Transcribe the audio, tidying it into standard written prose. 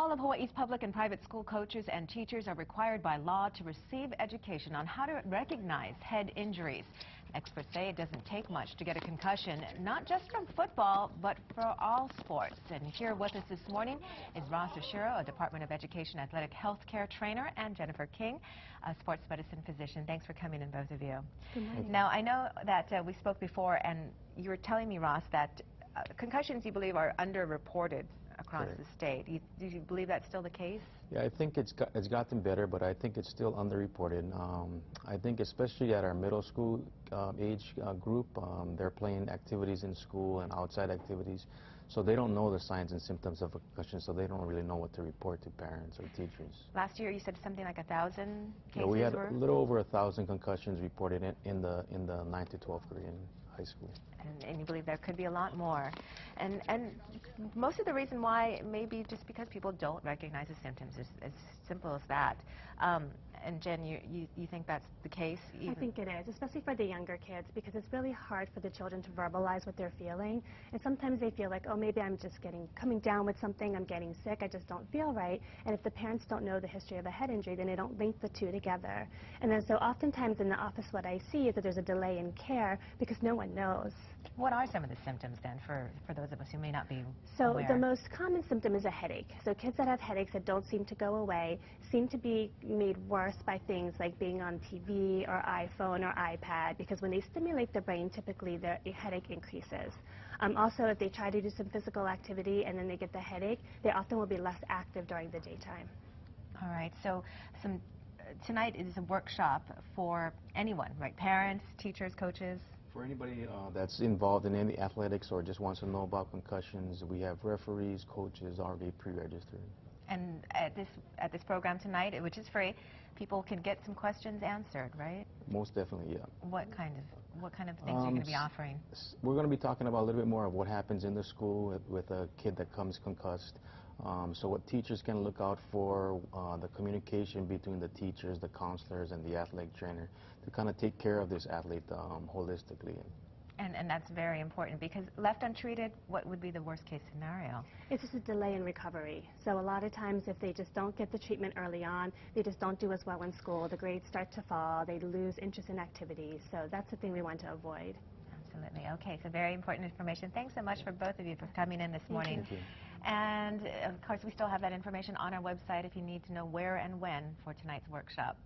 All of Hawaii's public and private school coaches and teachers are required by law to receive education on how to recognize head injuries. Experts say it doesn't take much to get a concussion, not just from football, but for all sports. And here with us this morning is Ross Oshiro, a Department of Education athletic health care trainer, and Jennifer King, a sports medicine physician. Thanks for coming in, both of you. Good morning. Now, I know that we spoke before, and you were telling me, Ross, that concussions, you believe, are underreported across the state. Do you believe that's still the case? Yeah, I think it's gotten better, but I think it's still underreported. I think especially at our middle school age group, they're playing activities in school and outside activities, so they don't know the signs and symptoms of a concussion, so they don't really know what to report to parents or teachers. Last year, you said something like 1,000 cases. Yeah, we had a little over 1,000 concussions reported in the 9th to 12th grade in high school. And you believe there could be a lot more. And most of the reason why may be just because people don't recognize the symptoms, as simple as that. And Jen, you think that's the case? I think it is, especially for the younger kids, because it's really hard for the children to verbalize what they're feeling. And sometimes they feel like, oh, maybe I'm just coming down with something, I'm getting sick, I just don't feel right. And if the parents don't know the history of a head injury, then they don't link the two together. And then so oftentimes in the office what I see is that there's a delay in care because no one knows. What are some of the symptoms then for those of us who may not be So aware? the most common symptom is a headache. So kids that have headaches that don't seem to go away seem to be made worse by things like being on TV or iPhone or iPad, because when they stimulate the brain, typically their headache increases. Also, if they try to do some physical activity and then they get the headache, they often will be less active during the daytime. All right, so tonight is a workshop for anyone, right? Parents, teachers, coaches? For anybody that's involved in any athletics or just wants to know about concussions, we have referees, coaches already pre-registered. And at this program tonight, which is free, people can get some questions answered, right? Most definitely, yeah. What kind of things are you going to be offering? We're going to be talking about a little bit more of what happens in the school with a kid that comes concussed. So what teachers can look out for, the communication between the teachers, the counselors, and the athletic trainer to kind of take care of this athlete holistically. And that's very important, because left untreated, what would be the worst case scenario? It's just a delay in recovery. So a lot of times if they just don't get the treatment early on, they just don't do as well in school, the grades start to fall, they lose interest in activities. So that's the thing we want to avoid. Absolutely. Okay, so very important information. Thanks so much for both of you for coming in this morning. Thank you. And of course, we still have that information on our website if you need to know where and when for tonight's workshop.